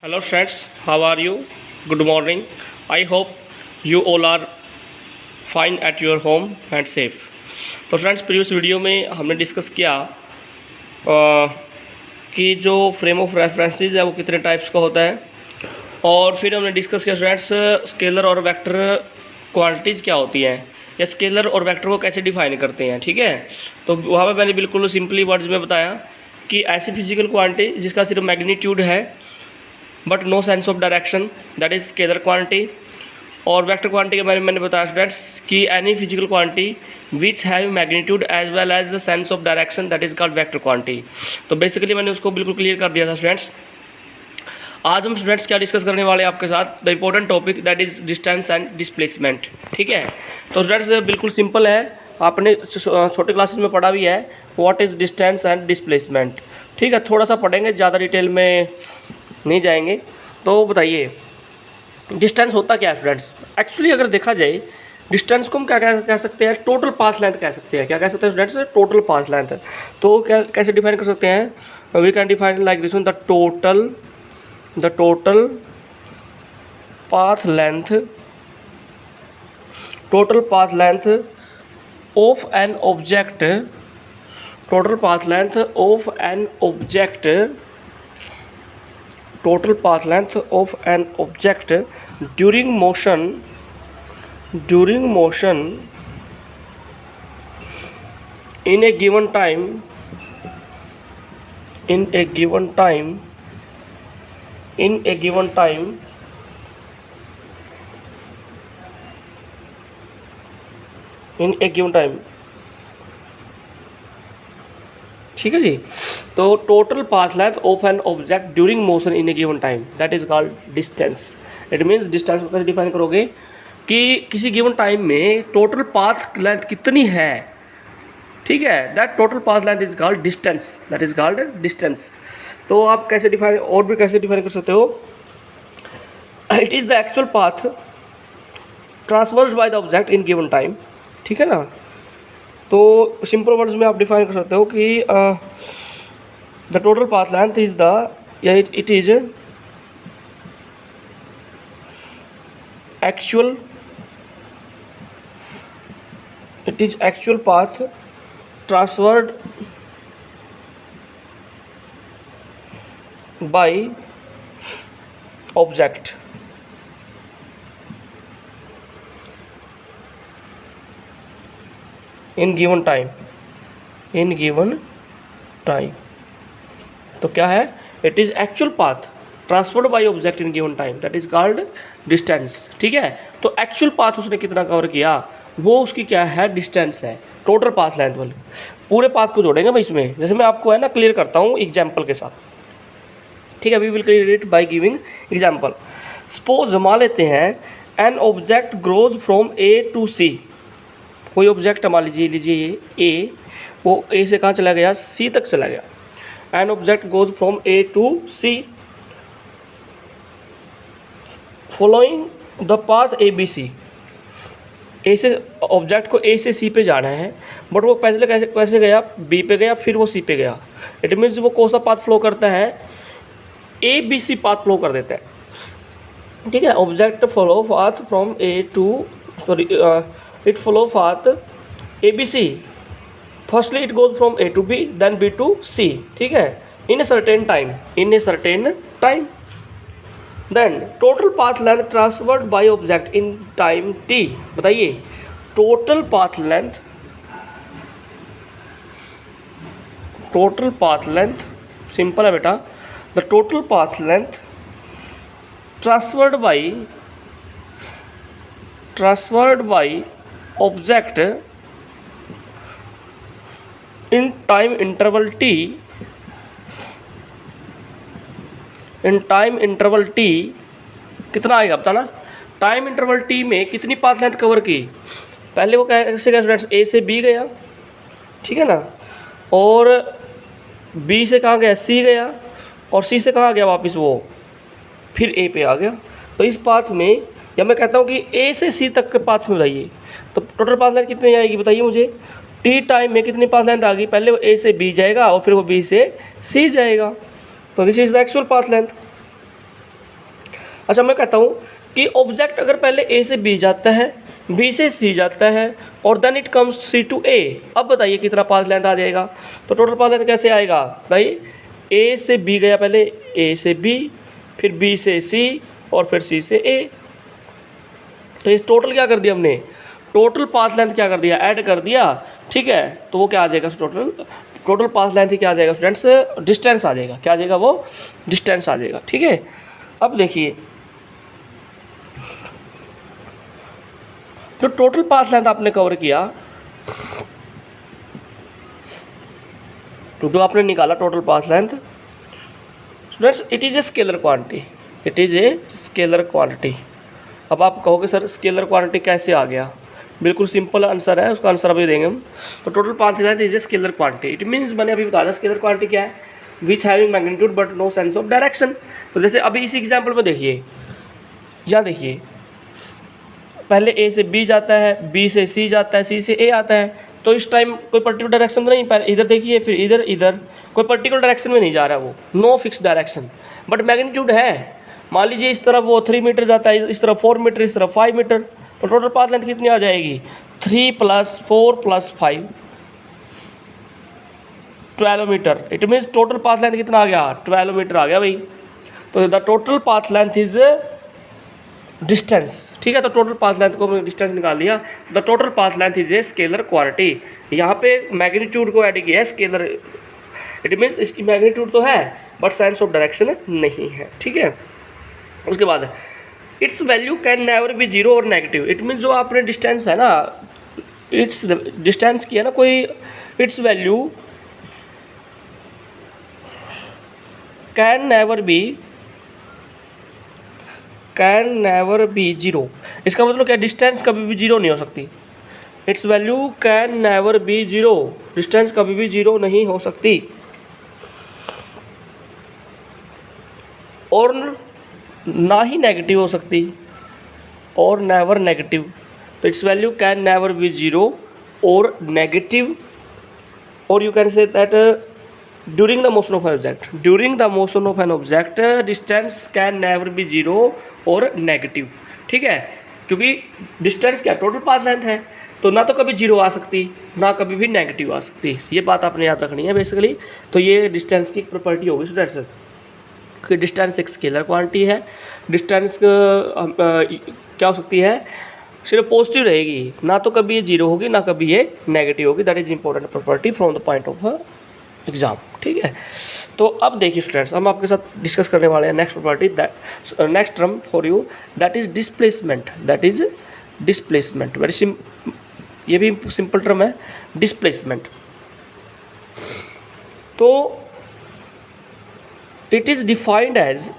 Hello friends, how are you? Good morning. I hope you all are fine at your home and safe. तो friends previous video में हमने discuss किया कि जो frame of references है वो कितने टाइप्स का होता है, और फिर हमने डिस्कस किया फ्रेंड्स स्केलर और वेक्टर क्वांटिटीज़ क्या होती हैं या स्केलर और वेक्टर को कैसे डिफाइन करते हैं। ठीक है, तो वहाँ पे मैंने बिल्कुल सिंपली वर्ड्स में बताया कि ऐसी फिजिकल क्वांटिटी जिसका सिर्फ मैग्नीट्यूड है but no sense of direction, that is scalar quantity. और वेक्टर क्वांटिटी के बारे में मैंने बताया स्टूडेंट्स कि any physical quantity which have magnitude as well as the sense of direction, that is called vector quantity. तो basically मैंने उसको बिल्कुल क्लियर कर दिया था स्टूडेंट्स। आज हम स्टूडेंट्स क्या डिस्कस करने वाले हैं आपके साथ, the important topic that is distance and displacement. ठीक है, तो स्टूडेंट्स बिल्कुल सिंपल है, आपने छोटे क्लासेस में पढ़ा भी है what is distance and displacement. ठीक है, थोड़ा सा पढ़ेंगे, ज़्यादा डिटेल में नहीं जाएंगे। तो बताइए डिस्टेंस होता क्या है स्टूडेंट्स। एक्चुअली अगर देखा जाए डिस्टेंस को हम क्या कह सकते हैं, टोटल पाथ लेंथ कह सकते हैं। क्या कह सकते हैं स्टूडेंट्स, टोटल पाथ लेंथ। तो क्या कैसे डिफाइन कर सकते हैं, we can define like this one, the total path length of an object, total path length of an object, total path length of an object during motion in a given time ठीक है जी। तो total path length of an object during motion in a given time, that is called distance. It means distance को कैसे define करोगे कि किसी given time में total path length कितनी है। ठीक है, that total path length is called distance, that is called distance. तो आप कैसे डिफाइन, और भी कैसे डिफाइन कर सकते हो, it is the actual path transversed by the object in given time. ठीक है ना, तो सिंपल वर्ड्स में आप डिफाइन कर सकते हो कि the total path length is the, या it is actual path transferred by object in given time. तो क्या है, it is actual path transferred by object in given time, that is called distance. ठीक है, तो एक्चुअल पाथ उसने कितना cover किया वो उसकी क्या है, डिस्टेंस है। टोटल पाथ लेंथ वाले पूरे पाथ को जोड़ेंगे भाई इसमें, जैसे मैं आपको है ना क्लियर करता हूँ एग्जाम्पल के साथ। ठीक है, we will clear it by giving example. Suppose मान लेते हैं an object goes from A to C. कोई ऑब्जेक्ट मान लीजिए ए, वो ए से कहाँ चला गया, सी तक चला गया। An object goes from A to C following the path A B C. A से ऑब्जेक्ट को ए से सी पे जाना है, बट वो पहले कैसे गया, बी पे गया फिर वो सी पे गया। इट मीन्स वो कौन सा पाथ फ्लो करता है, A B C path flow कर देता है। ठीक है, object follow path from A to, sorry it follow path ABC. Firstly it goes from A to B, then B to C. ठीक है, in a certain time. Then total path length transferred by object in time t. बताइए total path length simple है बेटा, the total path length transferred by object in time interval T कितना आएगा बताना। Time interval T में कितनी path length cover की, पहले वो कैसे गया स्टूडेंट्स, ए से बी गया। ठीक है ना, और बी से कहाँ गया, सी गया, और सी से कहाँ गया वापस वो, फिर ए पे आ गया। तो इस पाथ में, या मैं कहता हूँ कि ए से सी तक के पाथ में बताइए, तो टोटल पाथ लेंथ कितनी आएगी बताइए मुझे। टी टाइम में कितनी पाथ लेंथ आ गई, पहले वो ए से बी जाएगा और फिर वो बी से सी जाएगा। तो this is the actual path length. अच्छा मैं कहता हूँ कि ऑब्जेक्ट अगर पहले ए से बी जाता है, बी से सी जाता है और then it comes C to A, अब बताइए कितना पाथ लेंथ आ जाएगा। तो टोटल पाथ लेंथ कैसे आएगा बताइए, ए से बी गया पहले, ए से बी, फिर बी से सी और फिर सी से ए। तो ये टोटल क्या कर दिया हमने, टोटल पाथ लेंथ क्या कर दिया, ऐड कर दिया, ठीक है। तो वो क्या आ जाएगा, टोटल पाथ लेंथ ही क्या आ जाएगा स्टूडेंट्स, डिस्टेंस आ जाएगा। क्या आ जाएगा, वो डिस्टेंस आ जाएगा, ठीक है। अब देखिए जो टोटल पाथ लेंथ आपने कवर किया, जो आपने निकाला total path length students, it is a scalar quantity, it is a scalar quantity. अब आप कहोगे सर स्केलर क्वांटिटी कैसे आ गया, बिल्कुल सिंपल आंसर है, उसका आंसर अभी देंगे हम। तो total path length is a scalar quantity, it means मैंने अभी बताया स्केलर क्वांटिटी क्या है, which having magnitude but no sense of direction. तो जैसे अभी इसी एग्जाम्पल में देखिए, यहाँ देखिए पहले ए से बी जाता है, बी से सी जाता है, सी से ए आता है। तो इस टाइम कोई पर्टिकुलर डायरेक्शन में नहीं, पहले इधर देखिए फिर इधर, इधर कोई पर्टिकुलर डायरेक्शन में नहीं जा रहा, वो no fix direction, but magnitude है। मान लीजिए इस तरफ वो 3 मीटर जाता है, इस तरफ 4 मीटर, इस तरफ 5 मीटर। तो टोटल पाथ लेंथ कितनी आ जाएगी, 3 + 4 + 5 12 metre. It means total path length कितना आ गया, 12 मीटर आ गया भाई। तो the total path length is distance, ठीक है। तो टोटल पाथ लेंथ को डिस्टेंस निकाल लिया। The total path length is a scalar quantity. यहाँ पे मैग्नीट्यूड को ऐड किया है स्केलर, इट मीन्स इसकी मैग्नीट्यूड तो है बट सेंस ऑफ डायरेक्शन नहीं है, ठीक है। उसके बाद it's value can never be zero और नेगेटिव। इट मीन्स जो आपने डिस्टेंस है ना, इट्स डिस्टेंस की है ना कोई, it's value can never be zero. इसका मतलब क्या, डिस्टेंस कभी भी जीरो नहीं हो सकती। It's value can never be zero, distance कभी भी जीरो नहीं हो सकती। और ना ही नेगेटिव हो सकती, और नेवर नेगेटिव। तो it's value can never be zero और नेगेटिव, और you can say that during the motion of an object, during the motion of an object distance can never be zero और negative, ठीक है। क्योंकि distance क्या, total path length है, तो ना तो कभी जीरो आ सकती, ना कभी भी नेगेटिव आ सकती। ये बात आपने याद रखनी है बेसिकली। तो ये डिस्टेंस की प्रॉपर्टी होगी स्टूडेंट्स कि डिस्टेंस एक स्केलर क्वांटिटी है। डिस्टेंस क्या हो सकती है, सिर्फ पॉजिटिव रहेगी, ना तो कभी ये जीरो होगी ना कभी ये नेगेटिव होगी। That is important property from the point of exam, ठीक है। तो अब देखिए स्टूडेंट्स, हम आपके साथ डिस्कस करने वाले हैं next property, that next term for you, that is displacement. That is displacement, very ये भी सिंपल टर्म है, डिस्प्लेसमेंट। तो इट इज़ डिफाइंड एज,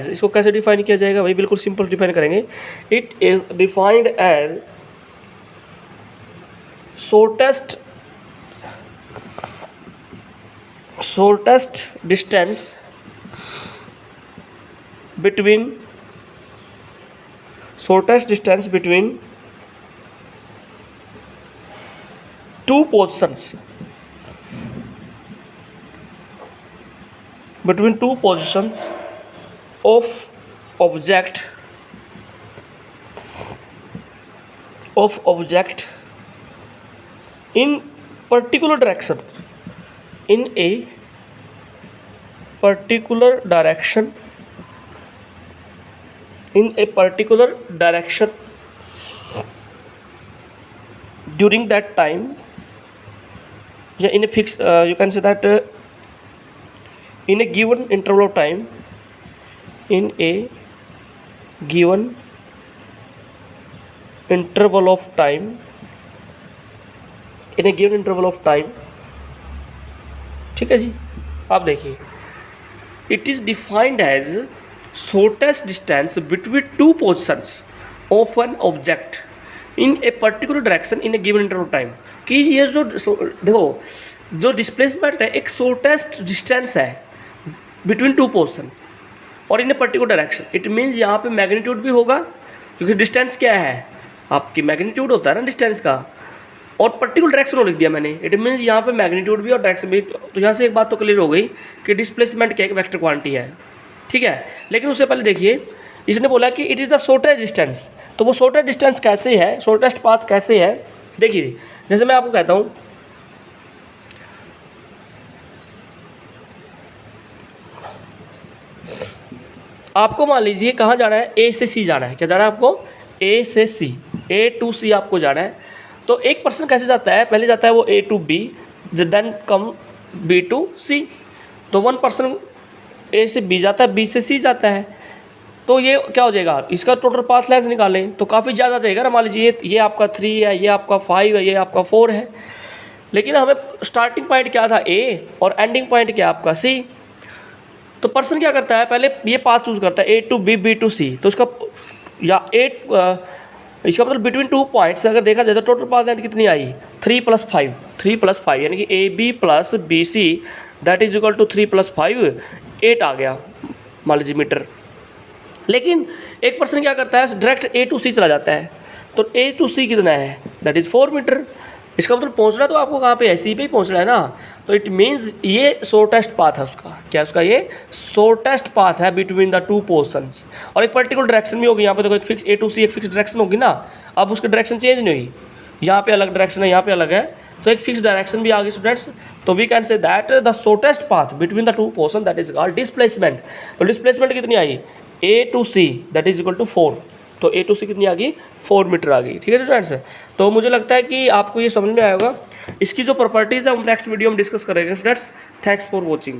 इसको कैसे डिफाइन किया जाएगा भाई, बिल्कुल सिंपल डिफाइन करेंगे। It is defined as shortest distance between two positions, of object in particular direction, in a particular direction during that time, yeah, in a fixed you can say that in a given interval of time, in a given interval of time, ठीक है जी। आप देखिए, it is defined as shortest distance between two positions of an object in a particular direction in a given interval of time. कि ये जो देखो, जो डिस्प्लेसमेंट है एक शॉर्टेस्ट डिस्टेंस है बिटवीन टू पोजिशन और in a particular direction. It means यहाँ पे मैग्नीट्यूड भी होगा, क्योंकि डिस्टेंस क्या है, आपकी मैग्नीट्यूड होता है ना डिस्टेंस का, और पर्टिकुलर डायरेक्शन लिख दिया मैंने। इट मीन्स यहाँ पे मैग्नीट्यूड भी और डायरेक्शन भी। तो यहाँ से एक बात तो क्लियर हो गई कि डिस्प्लेसमेंट क्या एक वेक्टर क्वांटिटी है, ठीक है। लेकिन उससे पहले देखिए इसने बोला कि it is the shortest distance, तो वो शॉर्टेस्ट डिस्टेंस कैसे है, शॉर्टेस्ट पाथ कैसे है। देखिए जैसे मैं आपको कहता हूँ आपको मान लीजिए कहाँ जाना है, ए से सी जाना है। क्या जाना है आपको, ए से सी, ए टू सी आपको जाना है। तो एक पर्सन कैसे जाता है, पहले जाता है वो A to B, then come B to C. तो वन पर्सन ए से बी जाता है, बी से सी जाता है। तो ये क्या हो जाएगा, इसका टोटल पाथ लेंथ निकालें तो काफ़ी ज़्यादा जाएगा ना। मान लीजिए ये आपका 3 है, ये आपका 5 है, ये आपका 4 है। लेकिन हमें स्टार्टिंग पॉइंट क्या था, ए, और एंडिंग पॉइंट क्या आपका सी। तो पर्सन क्या करता है, पहले ये पाथ चूज करता है ए to B, B to C. तो इसका या इसका मतलब बिटवीन 2 पॉइंट्स अगर देखा जाए तो टोटल पाथ लेंथ कितनी आई, 3 + 5, 3 + 5 यानी कि A B plus B C that is equal to 3 + 5, 8 आ गया मान लीजिए मीटर। लेकिन एक पर्सन क्या करता है, डायरेक्ट ए टू सी चला जाता है। तो ए टू सी कितना है, दैट इज़ 4 मीटर। इसका मतलब पहुंचना तो आपको कहाँ पे है, सी पे ही पहुंचना है ना। तो इट मीन्स ये शॉर्टेस्ट पाथ है उसका, क्या उसका ये शॉर्टेस्ट पाथ है बिटवीन द 2 पोर्शंस। और एक पर्टिकुलर डायरेक्शन भी होगी, यहाँ पे देखो एक फिक्स ए टू सी एक फिक्स डायरेक्शन होगी ना। अब उसकी डायरेक्शन चेंज नहीं हुई, यहाँ पे अलग डायरेक्शन है, यहाँ पे अलग है, तो एक फिक्स डायरेक्शन भी आ गई स्टूडेंट्स। तो we can say that the shortest path between the 2 portion that is called displacement. तो डिस्प्लेसमेंट कितनी आई, A to C that is equal to 4। तो ए टू सी कितनी आ गई, 4 मीटर आ गई। ठीक है स्टूडेंट्स, तो मुझे लगता है कि आपको ये समझ में आएगा। इसकी जो प्रॉपर्टीज़ है हम नेक्स्ट वीडियो में डिस्कस करेंगे स्टूडेंट्स। Thanks for watching.